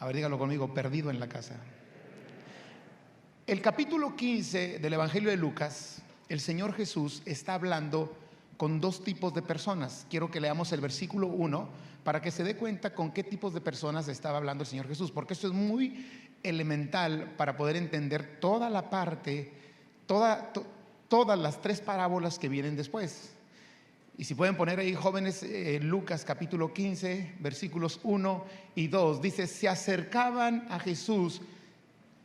A ver, dígalo conmigo, perdido en la casa. El capítulo 15 del Evangelio de Lucas, el Señor Jesús está hablando con dos tipos de personas. Quiero que leamos el versículo 1 para que se dé cuenta con qué tipos de personas estaba hablando el Señor Jesús, porque esto es muy elemental para poder entender toda la parte, todas las tres parábolas que vienen después. Y si pueden poner ahí, jóvenes, Lucas capítulo 15, versículos 1 y 2, dice: se acercaban a Jesús.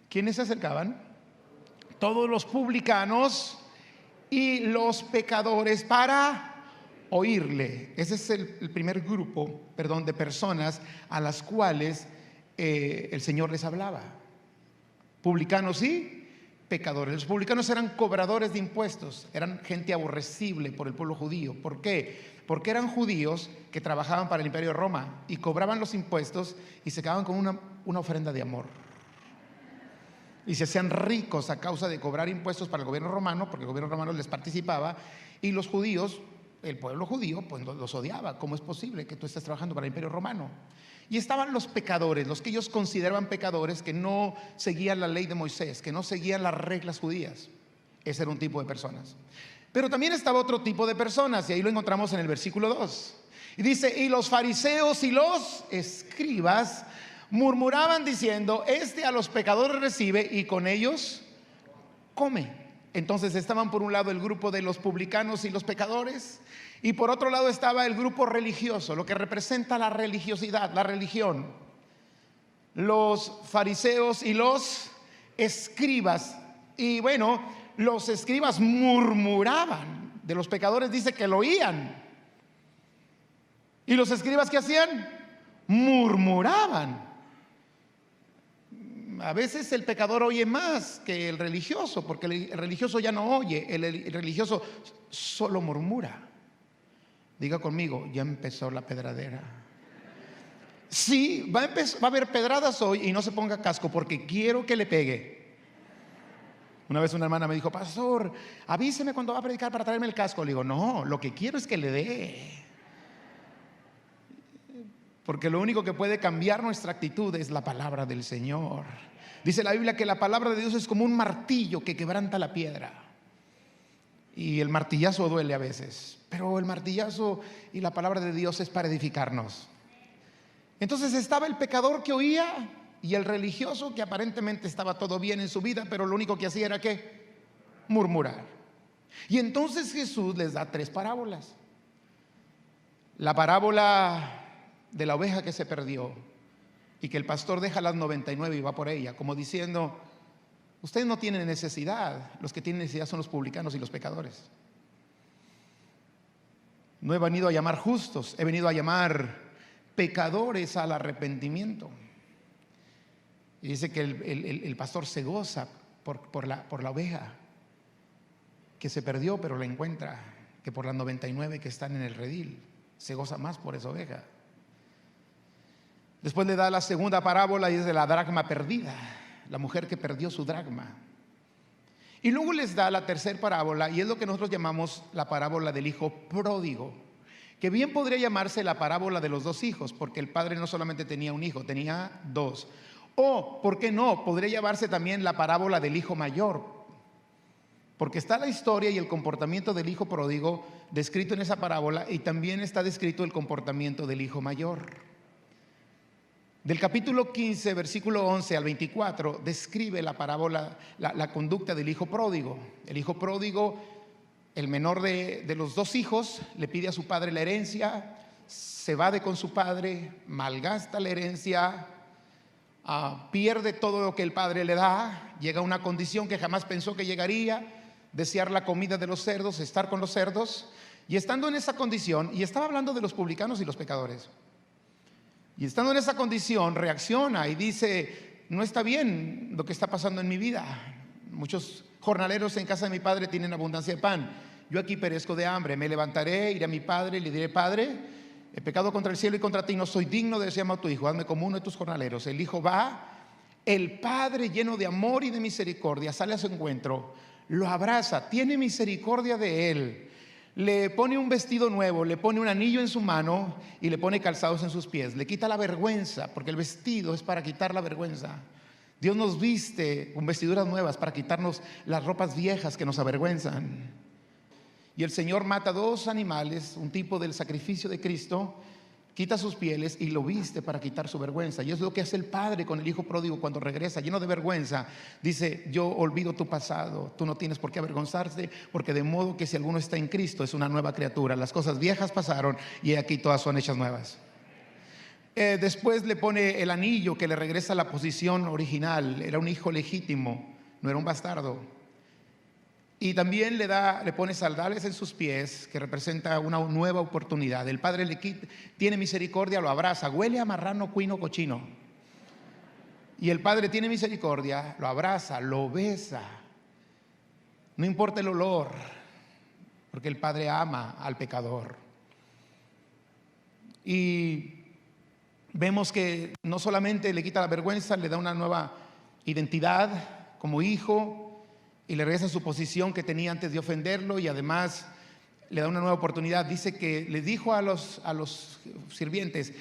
¿Quiénes se acercaban? Todos los publicanos y los pecadores para oírle. Ese es el primer grupo, de personas a las cuales el Señor les hablaba. Publicanos y pecadores. Los publicanos eran cobradores de impuestos, eran gente aborrecible por el pueblo judío. ¿Por qué? Porque eran judíos que trabajaban para el imperio de Roma y cobraban los impuestos y se quedaban con una ofrenda de amor. Y se hacían ricos a causa de cobrar impuestos para el gobierno romano, porque el gobierno romano les participaba, y los judíos, el pueblo judío, pues los odiaba. ¿Cómo es posible que tú estés trabajando para el imperio romano? Y estaban los pecadores, los que ellos consideraban pecadores, que no seguían la ley de Moisés, que no seguían las reglas judías. Ese era un tipo de personas. Pero también estaba otro tipo de personas, y ahí lo encontramos en el versículo 2. Y dice: y los fariseos y los escribas murmuraban diciendo: este a los pecadores recibe y con ellos come. Entonces estaban por un lado el grupo de los publicanos y los pecadores, y por otro lado estaba el grupo religioso, lo que representa la religiosidad, la religión. Los fariseos y los escribas. Y bueno, los escribas murmuraban de los pecadores, dice que lo oían. ¿Y los escribas qué hacían? Murmuraban. A veces el pecador oye más que el religioso, porque el religioso ya no oye, el religioso solo murmura. Diga conmigo: ya empezó la pedradera. Sí, va a haber pedradas hoy, y no se ponga casco porque quiero que le pegue. Una vez una hermana me dijo: pastor, avíseme cuando va a predicar para traerme el casco. Le digo: no, lo que quiero es que le dé. Porque lo único que puede cambiar nuestra actitud es la palabra del Señor. Dice la Biblia que la palabra de Dios es como un martillo que quebranta la piedra. Y el martillazo duele a veces, pero el martillazo y la palabra de Dios es para edificarnos. Entonces estaba el pecador que oía y el religioso que aparentemente estaba todo bien en su vida, pero lo único que hacía era ¿qué? Murmurar. Y entonces Jesús les da tres parábolas. La parábola de la oveja que se perdió y que el pastor deja las 99 y va por ella, como diciendo: ustedes no tienen necesidad, los que tienen necesidad son los publicanos y los pecadores. No he venido a llamar justos, he venido a llamar pecadores al arrepentimiento. Y dice que el pastor se goza por la oveja que se perdió, pero la encuentra, que por las 99 que están en el redil. Se goza más por esa oveja. Después le da la segunda parábola, y es de la dracma perdida, la mujer que perdió su dracma. Y luego les da la tercera parábola, y es lo que nosotros llamamos la parábola del hijo pródigo, que bien podría llamarse la parábola de los dos hijos, porque el padre no solamente tenía un hijo, tenía dos. O, ¿por qué no? Podría llamarse también la parábola del hijo mayor, porque está la historia y el comportamiento del hijo pródigo descrito en esa parábola, y también está descrito el comportamiento del hijo mayor. Del capítulo 15, versículo 11 al 24, describe la parábola, la conducta del hijo pródigo. El hijo pródigo, el menor de los dos hijos, le pide a su padre la herencia, se evade con su padre, malgasta la herencia, pierde todo lo que el padre le da, llega a una condición que jamás pensó que llegaría: desear la comida de los cerdos, estar con los cerdos. Y estando en esa condición, y estaba hablando de los publicanos y los pecadores, y estando en esa condición reacciona y dice: no está bien lo que está pasando en mi vida. Muchos jornaleros en casa de mi padre tienen abundancia de pan, yo aquí perezco de hambre. Me levantaré, iré a mi padre y le diré: Padre, he pecado contra el cielo y contra ti, no soy digno de ser llamado tu hijo, hazme como uno de tus jornaleros. El hijo va, el padre lleno de amor y de misericordia sale a su encuentro, lo abraza, tiene misericordia de él, le pone un vestido nuevo, le pone un anillo en su mano y le pone calzados en sus pies. Le quita la vergüenza, porque el vestido es para quitar la vergüenza. Dios nos viste con vestiduras nuevas para quitarnos las ropas viejas que nos avergüenzan. Y el Señor mata 2 animales, un tipo del sacrificio de Cristo, quita sus pieles y lo viste para quitar su vergüenza. Y es lo que hace el Padre con el hijo pródigo cuando regresa lleno de vergüenza. Dice: yo olvido tu pasado, tú no tienes por qué avergonzarte, porque de modo que si alguno está en Cristo es una nueva criatura. Las cosas viejas pasaron y aquí todas son hechas nuevas. Después le pone el anillo que le regresa a la posición original. Era un hijo legítimo, no era un bastardo. Y también le pone sandalias en sus pies, que representa una nueva oportunidad. El Padre tiene misericordia, lo abraza. Huele a marrano, cuino, cochino. Y el Padre tiene misericordia, lo abraza, lo besa. No importa el olor, porque el Padre ama al pecador. Y vemos que no solamente le quita la vergüenza, le da una nueva identidad como hijo y le regresa a su posición que tenía antes de ofenderlo, y además le da una nueva oportunidad. Dice que le dijo a los sirvientes: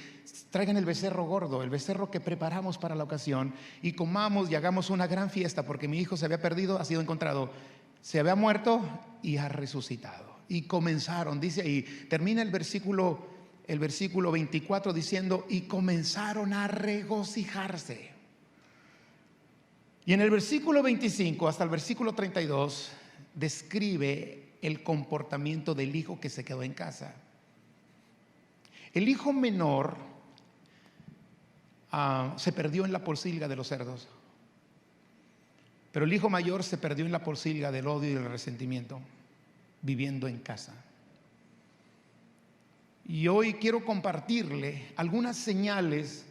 traigan el becerro gordo, el becerro que preparamos para la ocasión, y comamos y hagamos una gran fiesta, porque mi hijo se había perdido, ha sido encontrado, se había muerto y ha resucitado. Y comenzaron, dice ahí, termina el versículo 24 diciendo: y comenzaron a regocijarse. Y en el versículo 25 hasta el versículo 32 describe el comportamiento del hijo que se quedó en casa. El hijo menor se perdió en la pocilga de los cerdos, pero el hijo mayor se perdió en la pocilga del odio y del resentimiento, viviendo en casa. Y hoy quiero compartirle algunas señales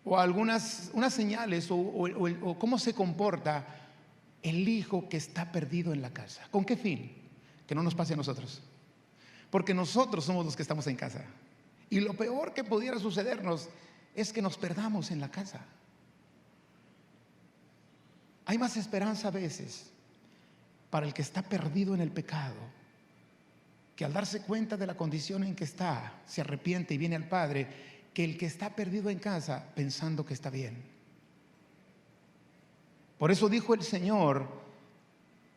o unas señales o cómo se comporta el hijo que está perdido en la casa. ¿Con qué fin? Que no nos pase a nosotros, porque nosotros somos los que estamos en casa, y lo peor que pudiera sucedernos es que nos perdamos en la casa. Hay más esperanza a veces para el que está perdido en el pecado, que al darse cuenta de la condición en que está, se arrepiente y viene al Padre, que el que está perdido en casa pensando que está bien. Por eso dijo el Señor: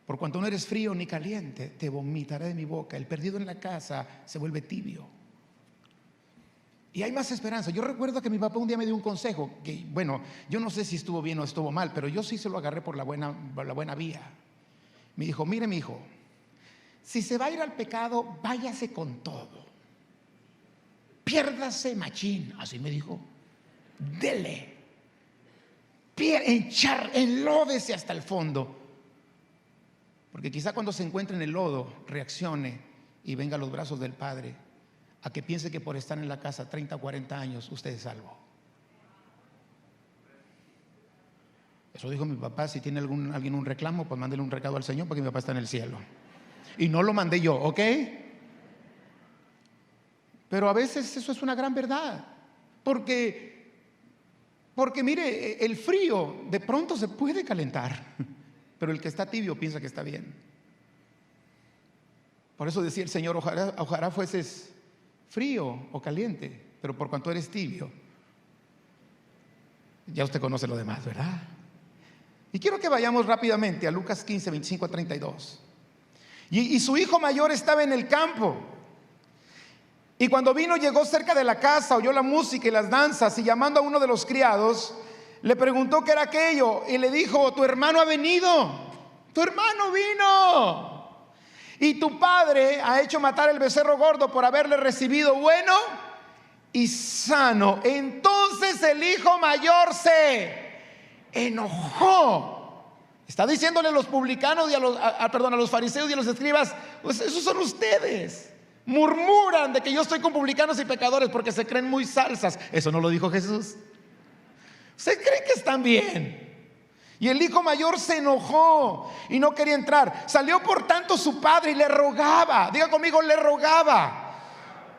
por cuanto no eres frío ni caliente, te vomitaré de mi boca. El perdido en la casa se vuelve tibio. Y hay más esperanza. Yo recuerdo que mi papá un día me dio un consejo que, bueno, yo no sé si estuvo bien o estuvo mal, pero yo sí se lo agarré por la buena vía. Me dijo: mire, mi hijo, si se va a ir al pecado, váyase con todo. Piérdase machín, así me dijo. Dele. Enlódese hasta el fondo. Porque quizá cuando se encuentre en el lodo reaccione y venga a los brazos del Padre, a que piense que por estar en la casa 30 o 40 años usted es salvo. Eso dijo mi papá. Si tiene alguien un reclamo, pues mándele un recado al Señor, porque mi papá está en el cielo. Y no lo mandé yo, ¿ok? Pero a veces eso es una gran verdad, porque mire, el frío de pronto se puede calentar, pero el que está tibio piensa que está bien. Por eso decía el Señor: ojalá fueses frío o caliente, pero por cuanto eres tibio, ya usted conoce lo demás, ¿verdad? Y quiero que vayamos rápidamente a Lucas 15, 25 a 32. Y su hijo mayor estaba en el campo. Y cuando vino, llegó cerca de la casa, oyó la música y las danzas, y llamando a uno de los criados, le preguntó qué era aquello, y le dijo: tu hermano ha venido, tu hermano vino, y tu padre ha hecho matar el becerro gordo por haberle recibido bueno y sano. Entonces el hijo mayor se enojó. Está diciéndole a los publicanos y a los fariseos y a los escribas: pues esos son ustedes. Murmuran de que yo estoy con publicanos y pecadores porque se creen muy salsas. Eso no lo dijo Jesús. Se creen que están bien. Y el hijo mayor se enojó y no quería entrar. Salió por tanto su padre y le rogaba. Diga conmigo: le rogaba.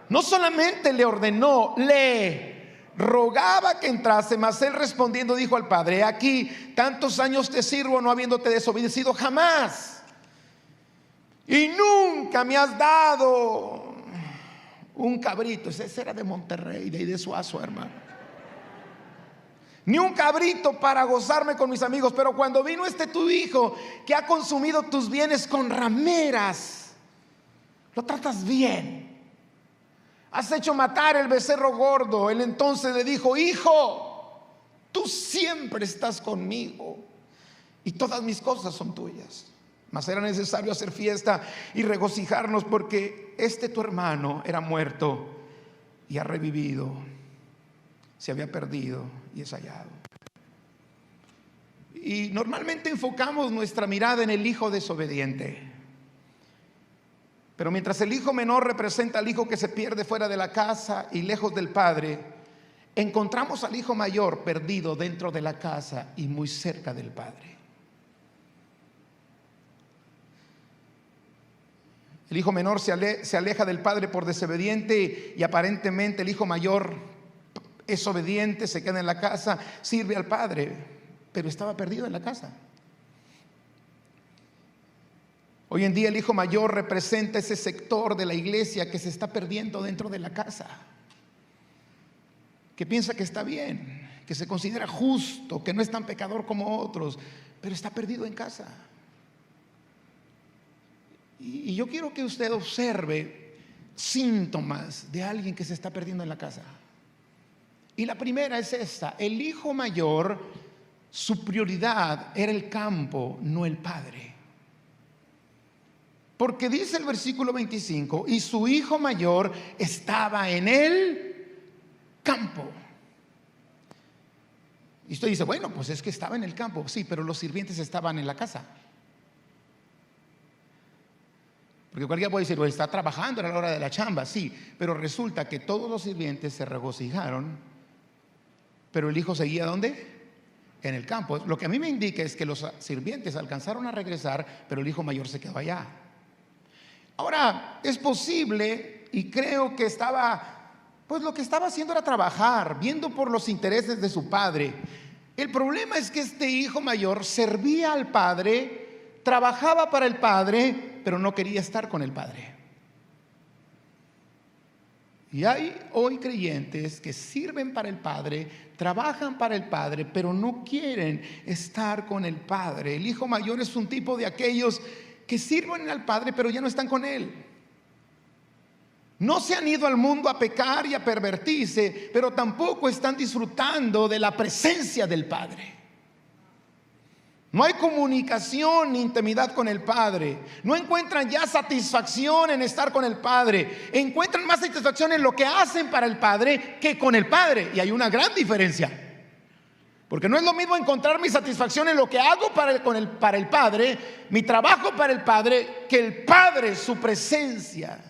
No solamente le ordenó, le rogaba que entrase. Mas él respondiendo dijo al padre: aquí tantos años te sirvo, no habiéndote desobedecido jamás. y nunca me has dado un cabrito. Ese era de Monterrey, de ahí de Suazo, hermano. Ni un cabrito para gozarme con mis amigos. Pero cuando vino tu hijo que ha consumido tus bienes con rameras, lo tratas bien. Has hecho matar el becerro gordo. Él entonces le dijo: hijo, tú siempre estás conmigo y todas mis cosas son tuyas. Mas era necesario hacer fiesta y regocijarnos, porque tu hermano era muerto y ha revivido, se había perdido y es hallado. Y normalmente enfocamos nuestra mirada en el hijo desobediente. Pero mientras el hijo menor representa al hijo que se pierde fuera de la casa y lejos del padre, encontramos al hijo mayor perdido dentro de la casa y muy cerca del padre. El hijo menor se aleja del padre por desobediente, y aparentemente el hijo mayor es obediente, se queda en la casa, sirve al padre, pero estaba perdido en la casa. Hoy en día el hijo mayor representa ese sector de la iglesia que se está perdiendo dentro de la casa, que piensa que está bien, que se considera justo, que no es tan pecador como otros, pero está perdido en casa. Y yo quiero que usted observe síntomas de alguien que se está perdiendo en la casa. Y la primera es esta: el hijo mayor, su prioridad era el campo, no el padre. Porque dice el versículo 25: y su hijo mayor estaba en el campo. Y usted dice: bueno, pues es que estaba en el campo. Sí, pero los sirvientes estaban en la casa. Porque cualquiera puede decir: pues está trabajando, era la hora de la chamba. Sí, pero resulta que todos los sirvientes se regocijaron, pero el hijo seguía ¿dónde? En el campo. Lo que a mí me indica es que los sirvientes alcanzaron a regresar, pero el hijo mayor se quedó allá. Ahora, es posible, y creo que pues lo que estaba haciendo era trabajar, viendo por los intereses de su padre. El problema es que este hijo mayor servía al padre, trabajaba para el padre, pero no quería estar con el padre. Y hay hoy creyentes que sirven para el padre, trabajan para el padre, pero no quieren estar con el padre. El hijo mayor es un tipo de aquellos que sirven al padre, pero ya no están con él. No se han ido al mundo a pecar y a pervertirse, pero tampoco están disfrutando de la presencia del padre. No hay comunicación ni intimidad con el Padre. No encuentran ya satisfacción en estar con el Padre. Encuentran más satisfacción en lo que hacen para el Padre que con el Padre. Y hay una gran diferencia. Porque no es lo mismo encontrar mi satisfacción en lo que hago para el Padre, mi trabajo para el Padre, que el Padre, su presencia.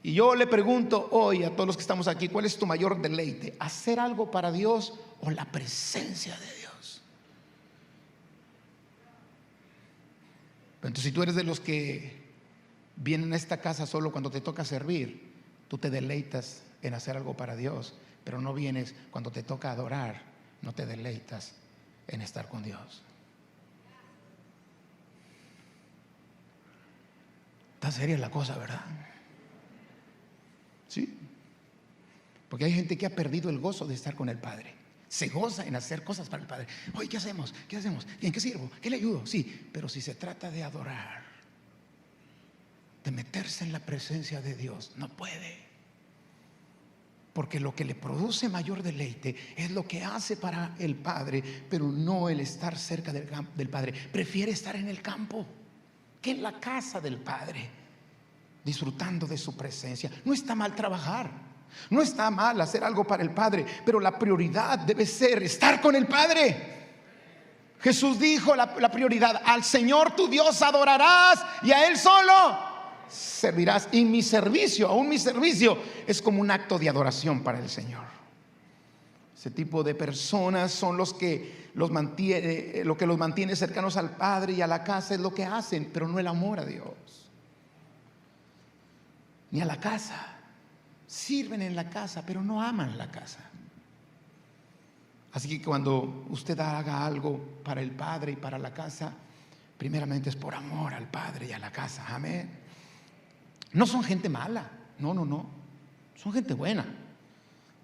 Y yo le pregunto hoy a todos los que estamos aquí: ¿cuál es tu mayor deleite? ¿Hacer algo para Dios o la presencia de Dios? Entonces, si tú eres de los que vienen a esta casa solo cuando te toca servir, tú te deleitas en hacer algo para Dios, pero no vienes cuando te toca adorar, no te deleitas en estar con Dios. Está seria la cosa, ¿verdad? Sí. Porque hay gente que ha perdido el gozo de estar con el Padre. Se goza en hacer cosas para el Padre. Oye, ¿qué hacemos? ¿Qué hacemos? ¿En qué sirvo? ¿Qué le ayudo? Sí, pero si se trata de adorar, de meterse en la presencia de Dios, no puede. Porque lo que le produce mayor deleite es lo que hace para el Padre, pero no el estar cerca del Padre. Prefiere estar en el campo que en la casa del Padre, disfrutando de su presencia. No está mal trabajar. No está mal hacer algo para el Padre, pero la prioridad debe ser estar con el Padre. Jesús dijo la prioridad: al Señor tu Dios adorarás y a Él solo servirás. Y mi servicio, aún mi servicio, es como un acto de adoración para el Señor. Ese tipo de personas son los que los mantiene cercanos al Padre y a la casa. Es lo que hacen, pero no el amor a Dios ni a la casa. Sirven en la casa, pero no aman la casa. Así que cuando usted haga algo para el Padre y para la casa, primeramente es por amor al Padre y a la casa. Amén. No son gente mala, no. Son gente buena.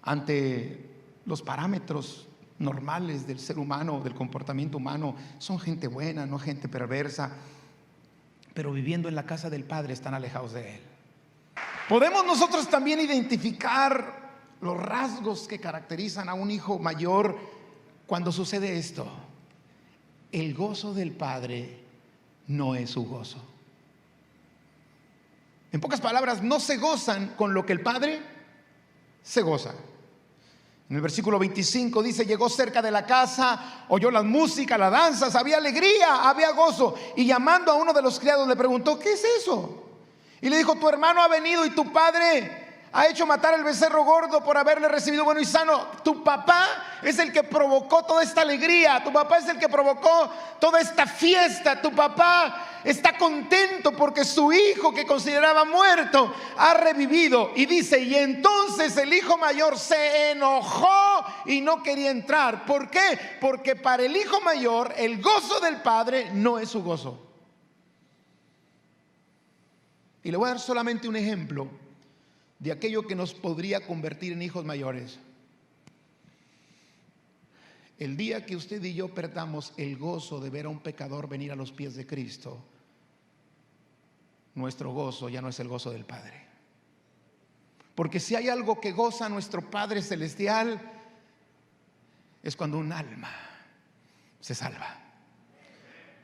Ante los parámetros normales del ser humano, del comportamiento humano, son gente buena, no gente perversa. Pero viviendo en la casa del Padre están alejados de Él. Podemos nosotros también identificar los rasgos que caracterizan a un hijo mayor cuando sucede esto. El gozo del Padre no es su gozo. En pocas palabras, no se gozan con lo que el Padre se goza. En el versículo 25 dice: llegó cerca de la casa, oyó la música, las danzas, había alegría, había gozo. Y llamando a uno de los criados le preguntó: ¿qué es eso? Y le dijo: tu hermano ha venido y tu padre ha hecho matar el becerro gordo por haberle recibido bueno y sano. Tu papá es el que provocó toda esta alegría. Tu papá es el que provocó toda esta fiesta. Tu papá está contento porque su hijo, que consideraba muerto, ha revivido. Y dice: y entonces el hijo mayor se enojó y no quería entrar. ¿Por qué? Porque para el hijo mayor el gozo del padre no es su gozo. Y le voy a dar solamente un ejemplo de aquello que nos podría convertir en hijos mayores. El día que usted y yo perdamos el gozo de ver a un pecador venir a los pies de Cristo, nuestro gozo ya no es el gozo del Padre. Porque si hay algo que goza nuestro Padre Celestial, es cuando un alma se salva.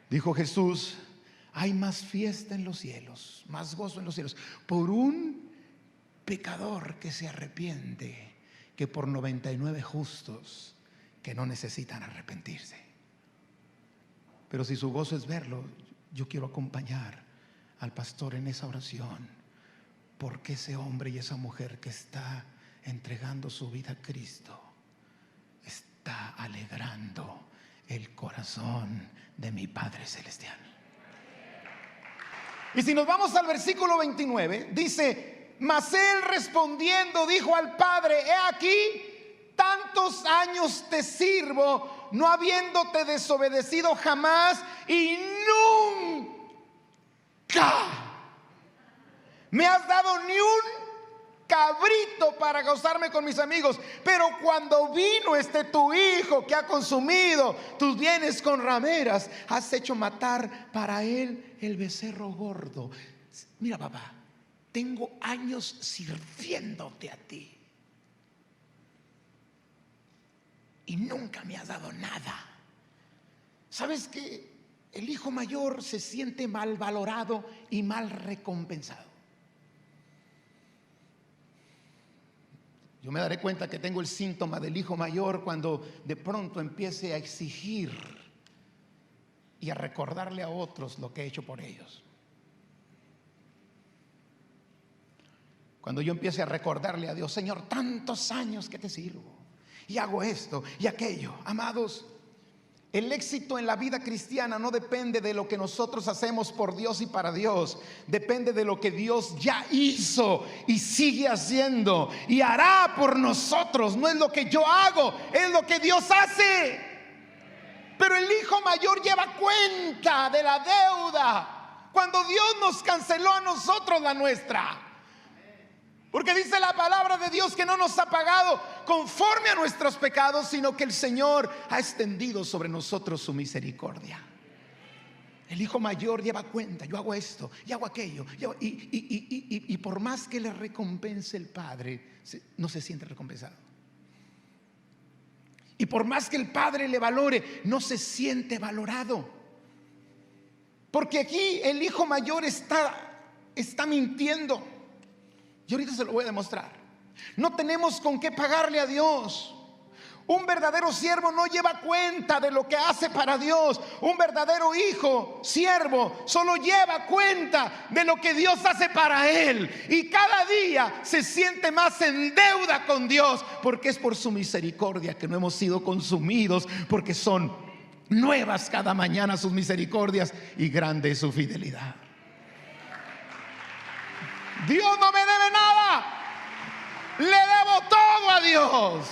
Dijo Jesús: hay más fiesta en los cielos, más gozo en los cielos por un pecador que se arrepiente que por 99 justos que no necesitan arrepentirse. Pero si su gozo es verlo, yo quiero acompañar al pastor en esa oración, porque ese hombre y esa mujer que está entregando su vida a Cristo está alegrando el corazón de mi Padre Celestial. Y si nos vamos al versículo 29, dice: mas él respondiendo dijo al padre: he aquí, tantos años te sirvo, no habiéndote desobedecido jamás, y nunca me has dado ni un cabrito para gozarme con mis amigos. Pero cuando vino tu hijo que ha consumido tus bienes con rameras, has hecho matar para él el becerro gordo. Mira, papá, tengo años sirviéndote a ti y nunca me has dado nada. ¿Sabes qué? El hijo mayor se siente mal valorado y mal recompensado. Yo me daré cuenta que tengo el síntoma del hijo mayor cuando de pronto empiece a exigir y a recordarle a otros lo que he hecho por ellos. Cuando yo empiece a recordarle a Dios: Señor, tantos años que te sirvo y hago esto y aquello. Amados, el éxito en la vida cristiana no depende de lo que nosotros hacemos por Dios y para Dios. Depende de lo que Dios ya hizo y sigue haciendo y hará por nosotros. No es lo que yo hago, es lo que Dios hace. Pero el hijo mayor lleva cuenta de la deuda cuando Dios nos canceló a nosotros la nuestra. Porque dice la palabra de Dios que no nos ha pagado conforme a nuestros pecados, sino que el Señor ha extendido sobre nosotros su misericordia. El hijo mayor lleva cuenta: yo hago esto y hago aquello, y por más que le recompense el padre, no se siente recompensado. Y por más que el padre le valore, no se siente valorado. Porque aquí el hijo mayor está mintiendo. Y ahorita se lo voy a demostrar. No tenemos con qué pagarle a Dios. Un verdadero siervo no lleva cuenta de lo que hace para Dios. Un verdadero hijo, siervo, solo lleva cuenta de lo que Dios hace para él. Y cada día se siente más en deuda con Dios, porque es por su misericordia que no hemos sido consumidos, porque son nuevas cada mañana sus misericordias y grande es su fidelidad. Dios no me debe nada, le debo todo a Dios.